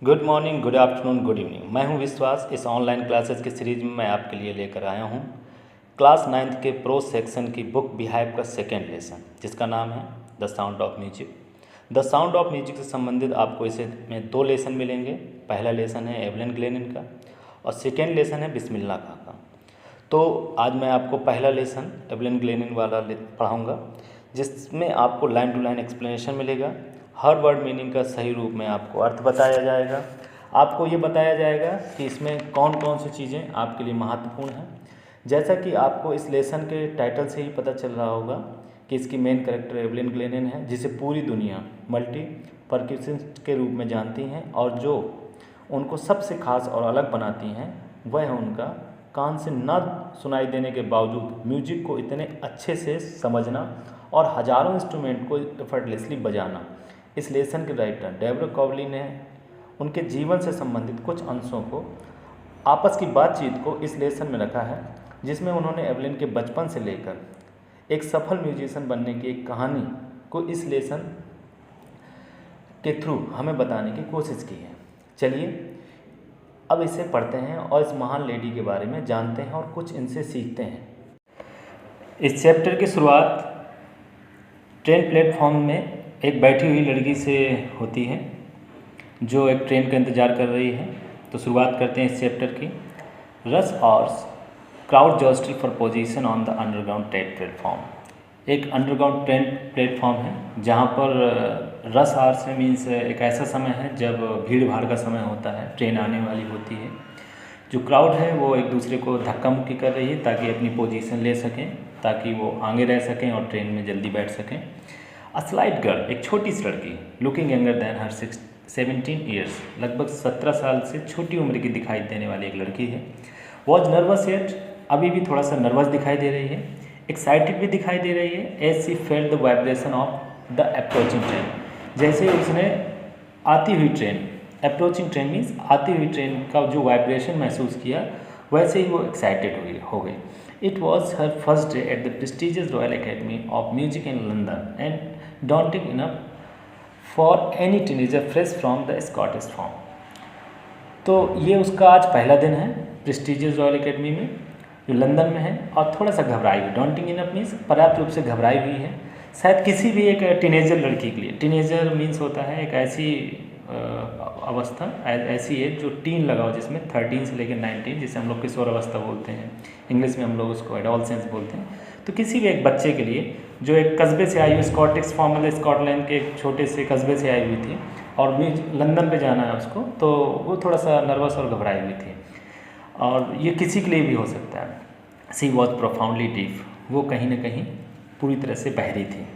Good morning, good afternoon, good evening. मैं हूं विश्वास। इस ऑनलाइन क्लासेस की सीरीज में मैं आपके लिए लेकर आया हूं क्लास 9th के प्रो सेक्शन की बुक बिहाइव का सेकेंड लेसन, जिसका नाम है the sound of music. The sound of music से संबंधित आपको इसे में 2 लेसन मिलेंगे। पहला लेसन है एवलिन ग्लेनिन का और सेकेंड लेसन है बिस्मिल्लाह खां का। तो आज मैं आपको पहला लेसन एवलिन ग्लेनिन वाला पढ़ाऊँगा, जिसमें आपको लाइन टू लाइन एक्सप्लेनेशन मिलेगा। हर वर्ड मीनिंग का सही रूप में आपको अर्थ बताया जाएगा। आपको ये बताया जाएगा कि इसमें कौन कौन सी चीज़ें आपके लिए महत्वपूर्ण हैं। जैसा कि आपको इस लेसन के टाइटल से ही पता चल रहा होगा कि इसकी मेन कैरेक्टर एवलिन ग्लेनिन है, जिसे पूरी दुनिया मल्टी परक्यूशनिस्ट के रूप में जानती हैं, और जो उनको सबसे खास और अलग बनाती हैं वह है उनका कान से न सुनाई देने के बावजूद म्यूजिक को इतने अच्छे से समझना और हजारों इंस्ट्रूमेंट को एफर्टलेसली बजाना। इस लेसन के राइटर डेबरा कॉवली ने उनके जीवन से संबंधित कुछ अंशों को, आपस की बातचीत को इस लेसन में रखा है, जिसमें उन्होंने एवलिन के बचपन से लेकर एक सफल म्यूजिशियन बनने की एक कहानी को इस लेसन के थ्रू हमें बताने की कोशिश की है। चलिए अब इसे पढ़ते हैं और इस महान लेडी के बारे में जानते हैं और कुछ इनसे सीखते हैं। इस चैप्टर की शुरुआत ट्रेन प्लेटफॉर्म में एक बैठी हुई लड़की से होती है जो एक ट्रेन का इंतज़ार कर रही है। तो शुरुआत करते हैं इस चैप्टर की। Rush hours crowd jostle for position on the underground train platform. एक अंडरग्राउंड ट्रेन प्लेटफॉर्म है जहाँ पर रश आवर्स में मीन्स एक ऐसा समय है जब भीड़ भाड़ का समय होता है, ट्रेन आने वाली होती है। जो क्राउड है वो एक दूसरे को धक्का मुक्की कर रही है ताकि अपनी पोजीशन ले सकें, ताकि वो आगे रह सकें और ट्रेन में जल्दी बैठ सकें। अ स्लाइट गर्ल, एक छोटी सी लड़की, लुकिंग यंगर दैन हर 17 ईयर्स, लगभग 17 साल से छोटी उम्र की दिखाई देने वाली एक लड़की है। वॉज नर्वस येट, अभी भी थोड़ा सा नर्वस दिखाई दे रही है। एक्साइटेड भी दिखाई दे रही है। As she felt the vibration of the approaching train, जैसे उसने आती हुई ट्रेन, अप्रोचिंग ट्रेन मीन्स आती हुई ट्रेन का जो वाइब्रेशन महसूस किया, वैसे ही वो एक्साइटेड हो गई। It was her first day at the prestigious royal academy of music in London and daunting enough for any teenager fresh from the Scottish form. तो ये उसका आज पहला दिन है प्रेस्टिजियस रॉयल अकेडमी में, जो लंदन में है, और थोड़ा सा घबराई हुई। डॉन्टिंग इनफ मीन्स पर्याप्त रूप से घबराई हुई है, शायद किसी भी एक टीनेजर लड़की के लिए। टीनेजर मीन्स होता है एक ऐसी अवस्था, ऐसी एज जो टीन लगा हो, जिसमें 13 से लेकर 19, जिसे हम लोग किशोर अवस्था बोलते हैं, इंग्लिश में हम लोग उसको एडोलसेंस बोलते हैं। तो किसी भी एक बच्चे के लिए जो एक कस्बे से आई हुई, स्कॉटिश फॉर्म मतलब स्कॉटलैंड के एक छोटे से कस्बे से आई हुई थी और लंदन पे जाना है उसको, तो वो थोड़ा सा नर्वस और घबराई हुई थी। और ये किसी के लिए भी हो सकता है। सी वॉज प्रोफाउंडली डीफ, वो कहीं ना कहीं पूरी तरह से बहरी थी।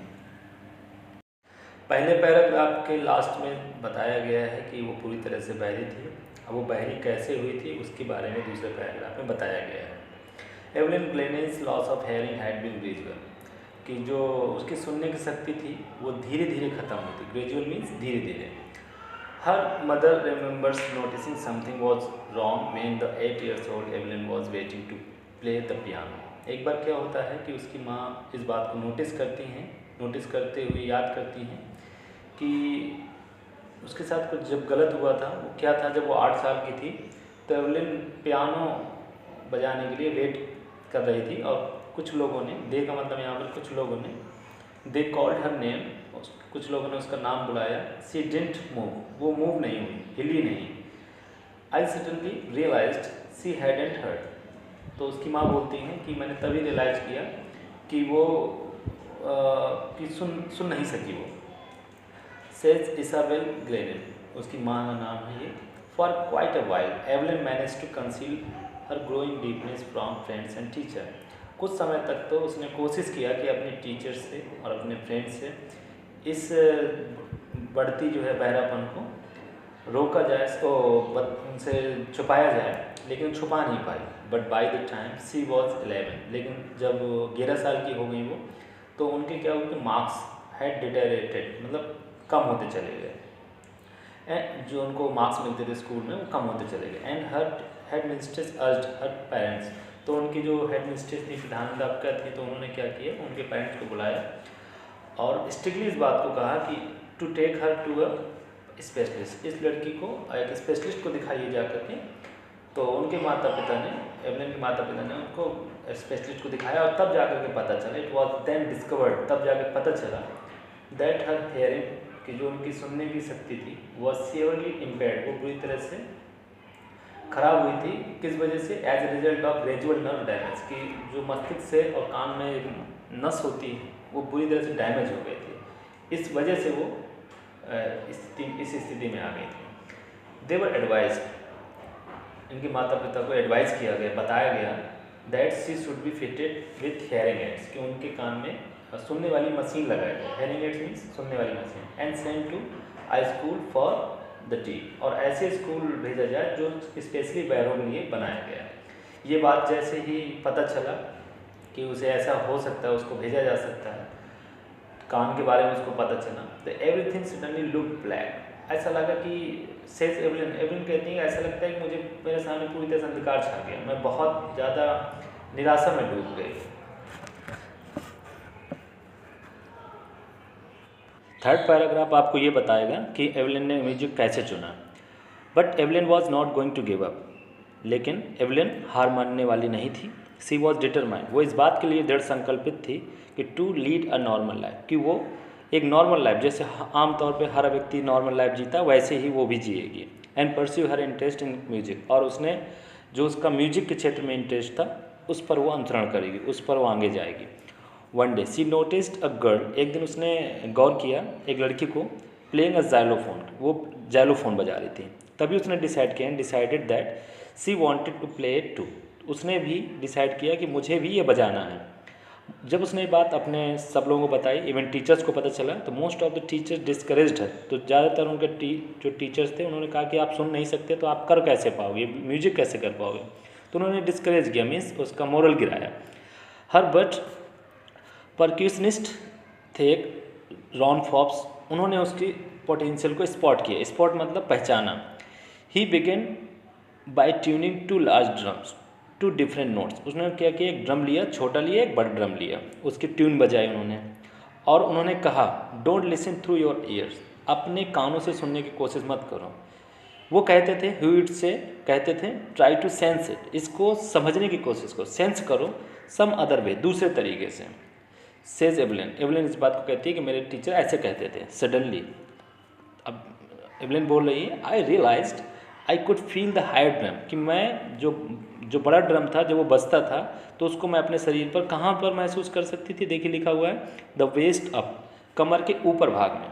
पहले पैराग्राफ के लास्ट में बताया गया है कि वो पूरी तरह से बहरी थी। अब वो बहरी कैसे हुई थी उसके बारे में दूसरे पैराग्राफ में बताया गया है। Evelyn Glennie's loss of hearing had been gradual, कि जो उसकी सुनने की शक्ति थी वो धीरे धीरे खत्म हुई थी। ग्रेजुअल मीन्स धीरे धीरे। Her mother remembers noticing something was wrong when the 8 years old Evelyn was waiting to play the piano. एक बार क्या होता है कि उसकी माँ इस बात को नोटिस करते हुए याद करती हैं कि उसके साथ कुछ जब गलत हुआ था। वो क्या था, जब वो 8 साल की थी तो एवलिन पियानो बजाने के लिए वेट कर रही थी, और कुछ लोगों ने, दे का मतलब यहाँ पर कुछ लोगों ने, दे कॉल्ड हर नेम, कुछ लोगों ने उसका नाम बुलाया। सी डिडंट मूव, वो मूव नहीं हुई, हिली नहीं। I suddenly realised she hadn't heard, तो उसकी माँ बोलती हैं कि मैंने तभी रियलाइज़ किया कि वो कि सुन नहीं सकी वो। सेज इसाबेल ग्लेनिन, उसकी माँ का नाम है ये। For quite a while Evelyn manage to conceal her growing deepness from friends and teacher. कुछ समय तक तो उसने कोशिश किया कि अपने टीचर से और अपने फ्रेंड से इस बढ़ती जो है बहरापन को रोका जाए, इसको उनसे छुपाया जाए, लेकिन छुपा नहीं पाई। But by the time she was 11, लेकिन जब 11 साल की हो गई वो, तो उनके क्या हुआ कि मार्क्स हैड डिटेरेटेड, मतलब कम होते चले गए। एंड जो उनको मार्क्स मिलते थे स्कूल में वो कम होते चले गए। And her head mistress urged her parents, तो उनकी जो हेड मिस्ट्रेस थी, प्रधानाध्यापिका थी, तो उन्होंने क्या किया, उनके पेरेंट्स को बुलाया और स्ट्रिक्टली इस बात को कहा कि to take her to a specialist, इस लड़की को एक स्पेशलिस्ट को दिखाइए जा करके। तो उनके माता पिता ने, एवलिन के माता पिता ने उनको स्पेशलिस्ट को दिखाया और तब जाकर के पता चला, इट वॉज देन डिस्कवर्ड, तब जाकर पता चला दैट हर हेयरिंग, कि जो उनकी सुनने की शक्ति थी वह सीवियरली इम्पेयर्ड, वो बुरी तरह से खराब हुई थी। किस वजह से? As a result of gradual nerve damage, कि जो मस्तिष्क से और कान में एक नस होती है वो बुरी तरह से डैमेज हो गई थी। इस वजह से वो इस स्थिति में आ गई थी। दे वर एडवाइज, इनके माता पिता को एडवाइस किया गया, बताया गया that she should be fitted with hearing ads, कि उनके कान में सुनने वाली मशीन लगाई गई। हेयरिंग एड्स मीन्स सुनने वाली मशीन। And send to I school for the T, और ऐसे स्कूल भेजा जाए जो स्पेशली बहरों के लिए बनाया गया। ये बात जैसे ही पता चला कि उसे ऐसा हो सकता है, उसको भेजा जा सकता है, कान के बारे में उसको पता चला, तो एवरीथिंग सडनली लुक ब्लैक, ऐसा लगा कि सेज एवलिन, एवलिन कहती है ऐसा लगता है कि मुझे मेरे सामने पूरी तरह से अंधकार छा गया, मैं बहुत ज़्यादा निराशा में डूब गई। थर्ड पैराग्राफ आपको ये बताएगा कि एवलिन ने म्यूजिक कैसे चुना। But Evelyn was not going to give up, लेकिन एवलिन हार मानने वाली नहीं थी। सी वॉज डिटरमाइंड, वो इस बात के लिए दृढ़ संकल्पित थी कि to lead a normal life, कि वो एक नॉर्मल लाइफ, जैसे आमतौर पे हर व्यक्ति नॉर्मल लाइफ जीता वैसे ही वो भी जिएगी। And pursue her interest in music, और उसने जो उसका म्यूजिक के क्षेत्र में इंटरेस्ट था उस पर वो अनुसरण करेगी, उस पर वो आगे जाएगी। One day she noticed a girl, एक दिन उसने गौर किया एक लड़की को, प्लेइंग अ जाइलोफोन, वो जाइलोफोन बजा रही थी। तभी उसने डिसाइड किया, decided that she wanted to play it too, उसने भी डिसाइड किया कि मुझे भी ये बजाना है। जब उसने ये बात अपने सब लोगों को बताई, इवन टीचर्स को पता चला, तो most of the teachers discouraged है, तो ज़्यादातर उनके जो टीचर्स थे उन्होंने कहा कि आप सुन नहीं सकते तो आप कर कैसे पाओगे, म्यूजिक कैसे कर पाओगे, तो उन्होंने डिस्करेज किया, मीन्स उसका मोरल गिराया। हर बट परक्यूशनिस्ट थे एक रॉन फॉप्स, उन्होंने उसकी पोटेंशियल को स्पॉट किया, स्पॉट मतलब पहचाना। He began by tuning to large drums to different notes, उसने क्या किया, एक ड्रम लिया, छोटा लिया, एक बड़ा ड्रम लिया, उसकी ट्यून बजाई उन्होंने, और उन्होंने कहा don't listen through your ears, अपने कानों से सुनने की कोशिश मत करो। वो कहते थे, ह्यूइट से कहते थे ट्राई टू सेंस इट, इसको समझने की कोशिश करो, सेंस करो सम अदर वे, दूसरे तरीके से। सेज एवलिन, एवलिन इस बात को कहती है कि मेरे टीचर ऐसे कहते थे। सडनली, अब एवलिन बोल रही है, I realised I could feel the higher drum, कि मैं जो बड़ा ड्रम था जब वो बजता था तो उसको मैं अपने शरीर पर कहाँ पर महसूस कर सकती थी। देखिए लिखा हुआ है द वेस्ट अप, कमर के ऊपर भाग में,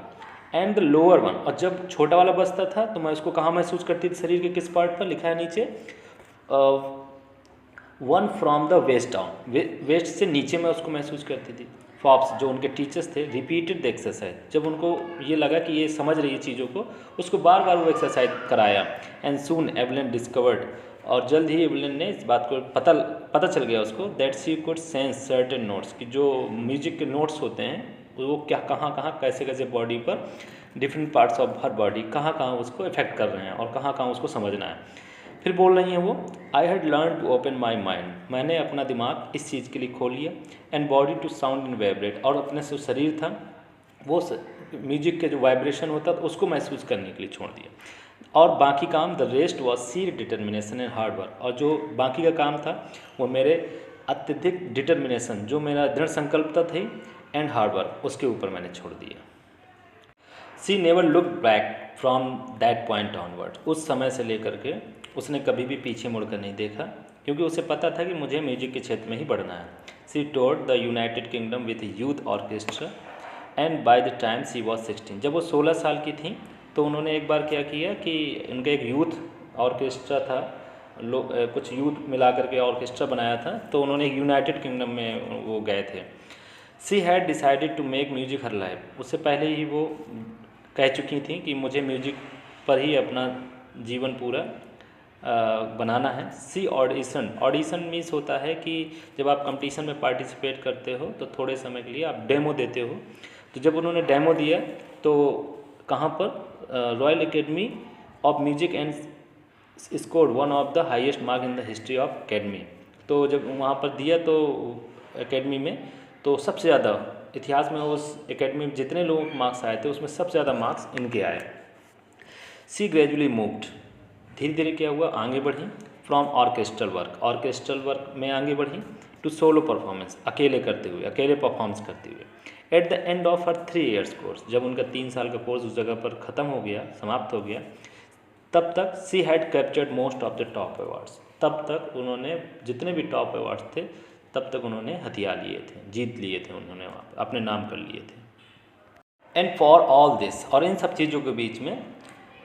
एंड द लोअर वन, और जब छोटा वाला बजता था तो मैं उसको कहाँ महसूस करती थी, शरीर के किस पार्ट पर, लिखा है नीचे one from the waist down, waist से नीचे मैं उसको महसूस करती थी। फॉप्स जो उनके टीचर्स थे रिपीटेड द एक्सरसाइज, जब उनको ये लगा कि ये समझ रही है चीज़ों को, उसको बार बार वो एक्सरसाइज कराया। एंड सून एवलिन डिस्कवर्ड, और जल्द ही एवलिन ने इस बात को पता चल गया उसको, that she could sense certain notes, कि जो म्यूजिक के नोट्स होते हैं वो क्या कहाँ कैसे कैसे बॉडी पर different parts of her body कहाँ उसको इफेक्ट कर रहे हैं और कहाँ उसको समझना है। फिर बोल रही हैं वो, I had learn to open my mind, मैंने अपना दिमाग इस चीज़ के लिए खोल लिया, and body to sound in vibrate, और अपने जो शरीर था वो म्यूजिक के जो वाइब्रेशन होता था उसको महसूस करने के लिए छोड़ दिया। और बाकी काम the rest was Seer determination and hard work, और जो बाकी का काम था वो मेरे अत्यधिक डिटर्मिनेशन, जो मेरा दृढ़ संकल्पता थी, एंड हार्ड वर्क, उसके ऊपर मैंने छोड़ दिया। She never look back from that point onward, उस समय से लेकर के उसने कभी भी पीछे मुड़कर नहीं देखा, क्योंकि उसे पता था कि मुझे म्यूजिक के क्षेत्र में ही बढ़ना है। She toured the United Kingdom with youth orchestra, and by the time she was 16, जब वो 16 साल की थी तो उन्होंने एक बार क्या किया कि उनका एक यूथ ऑर्केस्ट्रा था, कुछ यूथ मिला करके ऑर्केस्ट्रा बनाया था, तो उन्होंने एक यूनाइटेड किंगडम में वो गए थे। She had decided to make music her life, उससे पहले ही वो कह चुकी थी कि मुझे म्यूजिक पर ही अपना जीवन पूरा बनाना है। सी ऑडिशन मीन्स होता है कि जब आप कंपटीशन में पार्टिसिपेट करते हो तो थोड़े समय के लिए आप डेमो देते हो, तो जब उन्होंने डेमो दिया तो कहाँ पर, royal academy of music and scored one of the highest mark in the history of academy, तो जब वहाँ पर दिया तो एकेडमी में, तो सबसे ज़्यादा इतिहास में उस एकेडमी में जितने लोगों को मार्क्स आए थे उसमें सबसे ज़्यादा मार्क्स इनके आए। सी ग्रेजुअली मूव्ड, धीरे धीरे क्या हुआ, आगे बढ़ी, फ्रॉम ऑर्केस्ट्रल वर्क में आगे बढ़ी, टू सोलो परफॉर्मेंस, अकेले करते हुए, अकेले परफॉर्मेंस करते हुए। At the end of her 3 years course, जब उनका 3 साल का कोर्स उस जगह पर ख़त्म हो गया, समाप्त हो गया, तब तक she had captured most of the top awards, तब तक उन्होंने जितने भी टॉप अवार्ड्स थे तब तक उन्होंने हथिया लिए थे, जीत लिए थे, उन्होंने वहाँ पर अपने नाम कर लिए थे। एंड फॉर ऑल दिस, और इन सब चीज़ों के बीच में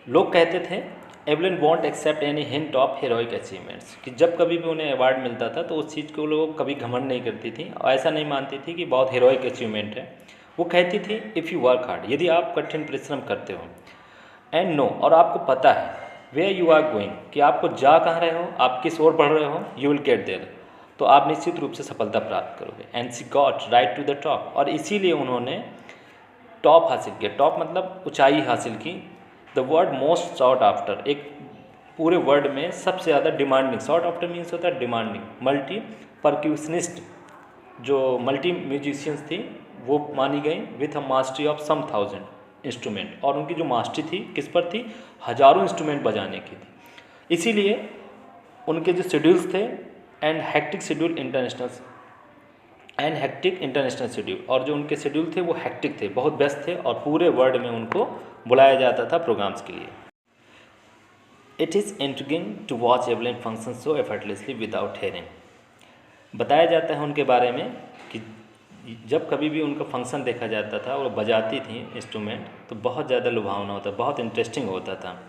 लोग कहते थे Evelyn won't accept any hint of heroic achievements, कि जब कभी भी उन्हें अवार्ड मिलता था तो उस चीज़ को लोग कभी घमंड नहीं करती थी और ऐसा नहीं मानती थी कि बहुत हीरोइक अचीवमेंट है। वो कहती थी इफ़ यू वर्क हार्ड, यदि आप कठिन परिश्रम करते हो, एंड नो, और आपको पता है, वेयर यू आर गोइंग, कि आपको जा कहाँ रहे हो, आप किस ओर बढ़ रहे हो, यू विल गेट देयर, तो आप निश्चित रूप से सफलता प्राप्त करोगे। And she got right to the top, और इसीलिए उन्होंने टॉप हासिल किया। टॉप मतलब ऊंचाई हासिल की। The word most sought after, एक पूरे वर्ड में सबसे ज़्यादा डिमांडिंग, सॉट आफ्टर मीन्स होता है डिमांडिंग, मल्टी परक्यूशनिस्ट, जो मल्टी म्यूजिशियंस थी वो मानी गई, with a mastery of some 1000 instrument, और उनकी जो मास्टरी थी किस पर थी, हज़ारों इंस्ट्रूमेंट बजाने की थी। इसीलिए उनके जो शेड्यूल्स थे एंड हेक्टिक इंटरनेशनल शेड्यूल, और जो उनके शेड्यूल थे वो हेक्टिक थे, बहुत व्यस्त थे, और पूरे वर्ल्ड में उनको बुलाया जाता था प्रोग्राम्स के लिए। It is intriguing to watch Evelyn function so effortlessly without hearing. बताया जाता है उनके बारे में कि जब कभी भी उनका फंक्शन देखा जाता था और बजाती थी इंस्ट्रूमेंट तो बहुत ज़्यादा लुभावना होता, बहुत इंटरेस्टिंग होता था।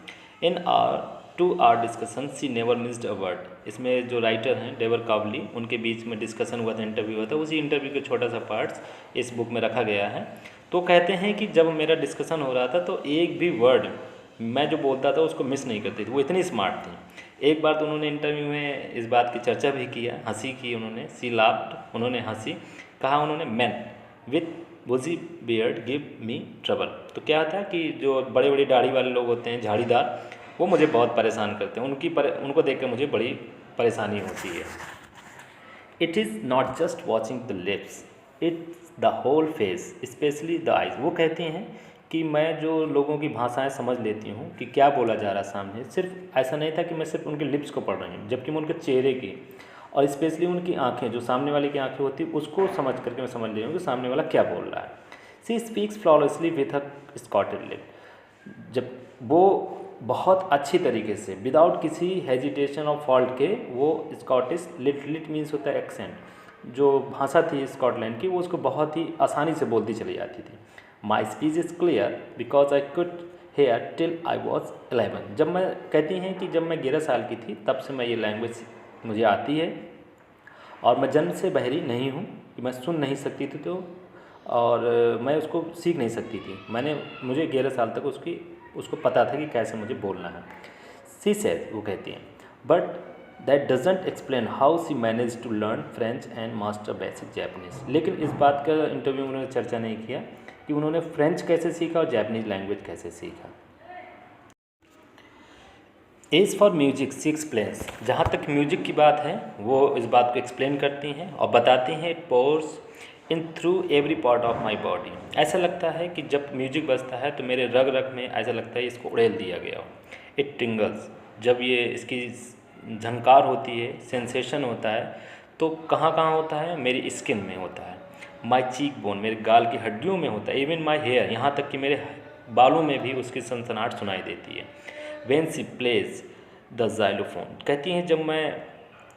In our discussion she never missed a word, इसमें जो राइटर हैं डेवर कावली, उनके बीच में डिस्कशन हुआ था, इंटरव्यू हुआ था, उसी इंटरव्यू का छोटा सा पार्ट्स इस बुक में रखा गया है। तो कहते हैं कि जब मेरा डिस्कशन हो रहा था तो एक भी वर्ड मैं जो बोलता था उसको मिस नहीं करती थी, वो इतनी स्मार्ट थी। एक बार तो उन्होंने इंटरव्यू में इस बात की चर्चा भी किया, हंसी की उन्होंने, सी लाफ्ड, उन्होंने हंसी, कहा उन्होंने man with bushy beard give me trouble. तो क्या था कि जो बड़े बड़ी दाढ़ी वाले लोग होते हैं, झाड़ीदार, वो मुझे बहुत परेशान करते हैं, उनको देख कर मुझे बड़ी परेशानी होती है। It is not just watching the lips, it's the whole face specially the eyes. वो कहती हैं कि मैं जो लोगों की भाषाएं समझ लेती हूँ कि क्या बोला जा रहा है सामने, सिर्फ ऐसा नहीं था कि मैं सिर्फ उनके लिप्स को पढ़ रही हूँ, जबकि मैं उनके चेहरे की और स्पेशली उनकी आंखें, जो सामने वाले की आंखें होती उसको समझ करके मैं समझ रही हूँ कि सामने वाला क्या बोल रहा है। She speaks flawlessly with a Scottish lilt, जब वो बहुत अच्छी तरीके से विदाउट किसी हेजिटेशन और फॉल्ट के, वो स्कॉटिश लिट मीन्स होता है एक्सेंट, जो भाषा थी स्कॉटलैंड की, वो उसको बहुत ही आसानी से बोलती चली जाती थी। My speech is clear because I could hair till I was 11। जब मैं कहती हैं कि जब मैं 11 साल की थी तब से मैं ये लैंग्वेज मुझे आती है, और मैं जन्म से बहरी नहीं हूँ कि मैं सुन नहीं सकती थी तो, और मैं उसको सीख नहीं सकती थी, मुझे 11 साल तक उसको पता था कि कैसे मुझे बोलना है। सी सेड, वो कहती हैं, but that doesn't explain how she manage to learn French and master basic Japanese. लेकिन इस बात का इंटरव्यू में उन्होंने चर्चा नहीं किया कि उन्होंने फ्रेंच कैसे सीखा और जैपनीज लैंग्वेज कैसे सीखा। As for music she explains, जहाँ तक म्यूजिक की बात है वो इस बात को एक्सप्लेन करती हैं और बताती हैं, it pores in through every part of my body. ऐसा लगता है कि जब म्यूजिक बजता है तो मेरे रग रग में ऐसा लगता है इसको उड़ेल दिया गया हो। इट टिंगल्स, जब ये इसकी झंकार होती है, सेंसेशन होता है, तो कहाँ कहाँ होता है, मेरी स्किन में होता है, माई चीक बोन, मेरे गाल की हड्डियों में होता है, इवन माई हेयर, यहाँ तक कि मेरे बालों में भी उसकी सनसनाहट सुनाई देती है। When she plays the xylophone, कहती हैं जब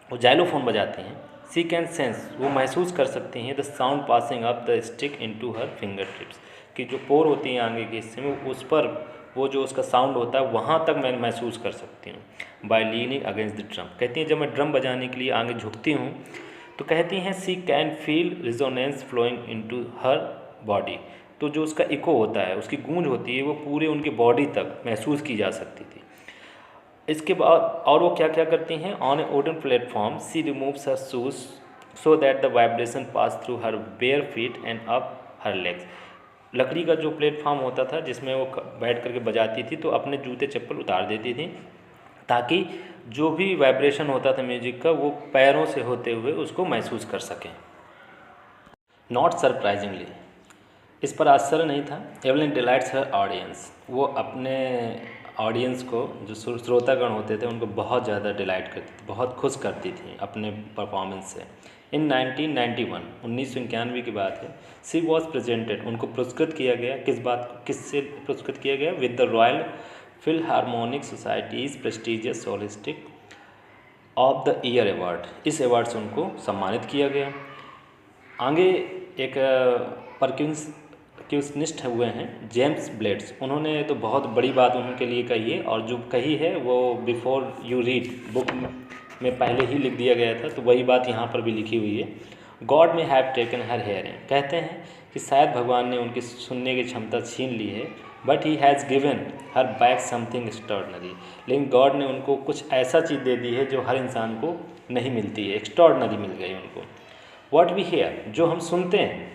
वो जाइलोफोन बजाती हैं, सी कैन सेंस, वो महसूस कर सकती हैं, the sound passing up the stick into her finger tips, कि जो पोर होती हैं आगे के हिस्से में, उस पर वो जो उसका साउंड होता है वहाँ तक मैं महसूस कर सकती हूँ। By leaning against the drum, कहती हैं जब मैं ड्रम बजाने के लिए आगे झुकती हूँ तो कहती हैं she can feel resonance flowing into her body, तो जो उसका इको होता है, उसकी गूंज होती है, वो पूरे उनके बॉडी तक महसूस की जा सकती थी। इसके बाद और वो क्या क्या करती हैं, on a wooden platform she removes her shoes so that the vibration pass through her bare feet and up her legs. लकड़ी का जो प्लेटफॉर्म होता था जिसमें वो बैठ करके बजाती थी, तो अपने जूते चप्पल उतार देती थी ताकि जो भी वाइब्रेशन होता था म्यूजिक का वो पैरों से होते हुए उसको महसूस कर सकें। नॉट सरप्राइजिंगली, इस पर आश्चर्य नहीं था, एवलिन डिलाइट्स हर ऑडियंस, वो अपने ऑडियंस को, जो श्रोतागण होते थे, उनको बहुत ज़्यादा डिलाइट करती थी, बहुत खुश करती थी अपने परफॉर्मेंस से। इन 1991 की बात है, सी वॉज प्रेजेंटेड, उनको पुरस्कृत किया गया, किससे पुरस्कृत किया गया? With the Royal Philharmonic Society's prestigious soloist of the year award. इस अवार्ड से उनको सम्मानित किया गया। आगे एक परक्यूशनिस्ट हुए हैं जेम्स ब्लेड्स, उन्होंने तो बहुत बड़ी बात उनके लिए कही है, और जो कही है वो बिफोर यू रीड बुक में पहले ही लिख दिया गया था, तो वही बात यहाँ पर भी लिखी हुई है। गॉड में हैव टेकन हर हेयरिंग, कहते हैं कि शायद भगवान ने उनकी सुनने की क्षमता छीन ली है, but he has given her back something extraordinary, लेकिन गॉड ने उनको कुछ ऐसा चीज़ दे दी है जो हर इंसान को नहीं मिलती है, एक्स्ट्रॉर्डनरी मिल गई उनको। व्हाट वी हेयर, जो हम सुनते हैं,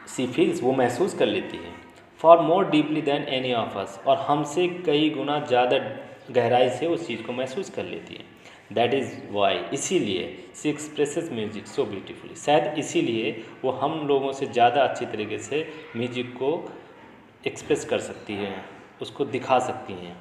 सी फील्स, वो महसूस कर लेती है, for more deeply than any of us, और हमसे कई गुना ज़्यादा गहराई से उस चीज़ को महसूस कर लेती है। दैट इज़ वाई, इसीलिए सी एक्सप्रेसेस म्यूजिक सो ब्यूटीफुली, शायद इसीलिए वो हम लोगों से ज़्यादा अच्छी तरीके से म्यूजिक को एक्सप्रेस कर सकती है, उसको दिखा सकती हैं।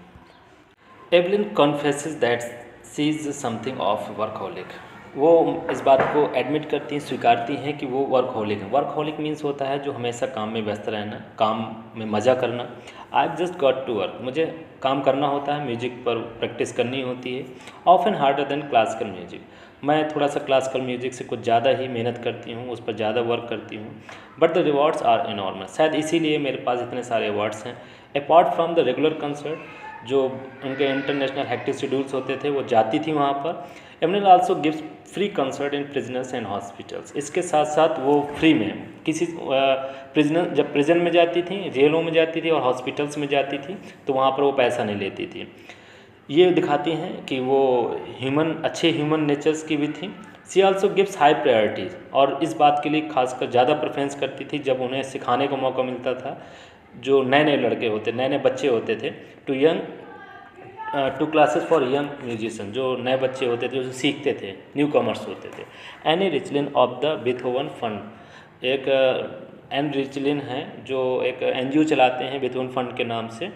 Evelyn confesses that she is something of workaholic, वो इस बात को एडमिट करती हैं, स्वीकारती हैं कि वो वर्कहोलिक है। वर्कहोलिक मीन्स होता है जो हमेशा काम में व्यस्त रहना, काम में मज़ा करना। I just got to work, मुझे काम करना होता है, म्यूजिक पर प्रैक्टिस करनी होती है। Often harder than classical music, मैं थोड़ा सा क्लासिकल म्यूजिक से कुछ ज़्यादा ही मेहनत करती हूँ, उस पर ज़्यादा वर्क करती हूँ। But the rewards are enormous, शायद इसीलिए मेरे पास इतने सारे अवार्ड्स हैं। Apart from the regular concert, जो उनके इंटरनेशनल हेक्टिक शेड्यूल्स होते थे, वो जाती थी वहाँ पर। एमनेल also gives free concert in prisoners and hospitals, इसके साथ साथ वो फ्री में किसी प्रिजनर, जब प्रिजन में जाती थी, जेलों में जाती थी और हॉस्पिटल्स में जाती थी, तो वहाँ पर वो पैसा नहीं लेती थी। ये दिखाती हैं कि वो अच्छे ह्यूमन नेचर्स की भी थी। सी आल्सो गिव्स हाई प्रायोरिटीज़, और इस बात के लिए खासकर ज़्यादा प्रेफरेंस करती थी जब उन्हें सिखाने का मौका मिलता था, जो नए नए लड़के होते, नए नए बच्चे होते थे, to classes for young musician, जो नए बच्चे होते थे, जो सीखते थे, न्यू कमर्स होते थे। Annie Richlin of the Beethoven fund, एक एन रिचलिन हैं जो एक NGO चलाते हैं बेथोवन फंड के नाम से,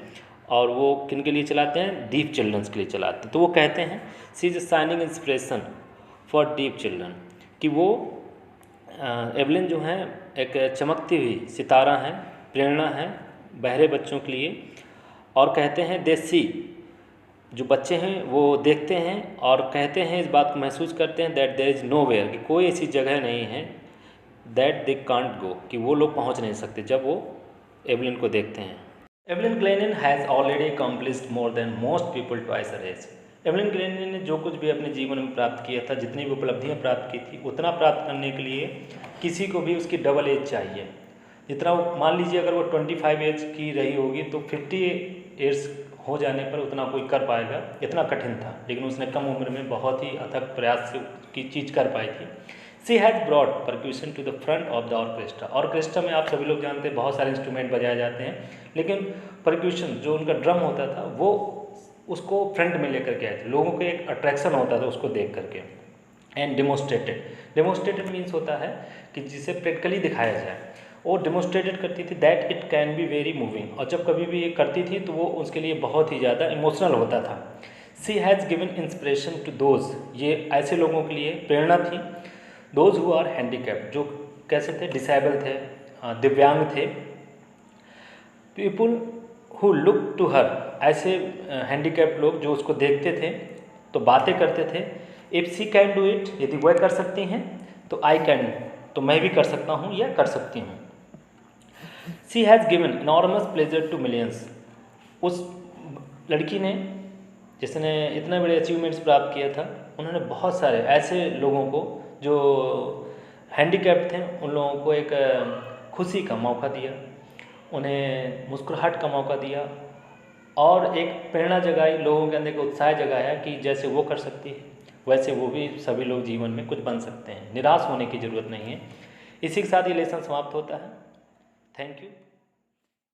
और वो किन के लिए चलाते हैं? डीफ चिल्ड्रंस के लिए चलाते हैं। तो वो कहते हैं she is shining inspiration for deaf children, कि वो एवलिन जो हैं एक चमकती हुई सितारा हैं, प्रेरणा है बहरे बच्चों के लिए। और कहते हैं दे सी, जो बच्चे हैं वो देखते हैं और कहते हैं, इस बात को महसूस करते हैं, that there is nowhere, कि कोई ऐसी जगह नहीं है, दैट दे कांट गो, कि वो लोग पहुंच नहीं सकते जब वो एवलिन को देखते हैं। Evelyn Glennie has already accomplished more than most people twice her age, Evelyn Glennie ने जो कुछ भी अपने जीवन में प्राप्त किया था, जितनी भी उपलब्धियाँ प्राप्त की थी, उतना प्राप्त करने के लिए किसी को भी उसकी डबल एज चाहिए। जितना वो, मान लीजिए अगर वो 25 एज की रही होगी, तो 50 ईयर्स हो जाने पर उतना कोई कर पाएगा, इतना कठिन था, लेकिन उसने कम उम्र में बहुत ही अथक प्रयास से की चीज़ कर पाई थी। She has brought percussion to the front of the orchestra, orchestra में आप सभी लोग जानते हैं बहुत सारे इंस्ट्रूमेंट बजाए जाते हैं, लेकिन परक्यूशन जो उनका ड्रम होता था, वो उसको फ्रंट में लेकर के आए थे, लोगों को एक अट्रैक्शन होता था उसको देख करके। एंड डेमोस्ट्रेटेड मीन्स होता है कि जिसे प्रैक्टिकली दिखाया जाए, वो डेमोस्ट्रेटेड करती थी that it can be very moving, और जब कभी भी ये करती थी तो वो उसके लिए बहुत ही ज़्यादा इमोशनल होता था। She has given inspiration to those, ये ऐसे लोगों के लिए प्रेरणा थी, दोज हु आर हैंडीकैप्ड, जो कैसे थे? डिसेबल थे, दिव्यांग थे। People who look to her, ऐसे हैंडीकैप्ड लोग जो उसको देखते थे तो बातें करते थे। If she can do it, यदि वह कर सकती हैं तो आई कैन, तो मैं भी कर सकता हूँ या कर सकती हूँ। She has given enormous pleasure to millions, उस लड़की ने जिसने इतने बड़े अचीवमेंट्स प्राप्त किया था, उन्होंने बहुत सारे ऐसे लोगों को जो हैंडीकैप्ड थे, उन लोगों को एक खुशी का मौका दिया, उन्हें मुस्कुराहट का मौका दिया, और एक प्रेरणा जगाई, लोगों के अंदर एक उत्साह जगाया कि जैसे वो कर सकती है वैसे वो भी सभी लोग जीवन में कुछ बन सकते हैं, निराश होने की ज़रूरत नहीं है। इसी के साथ ये लेसन समाप्त होता है। Thank you.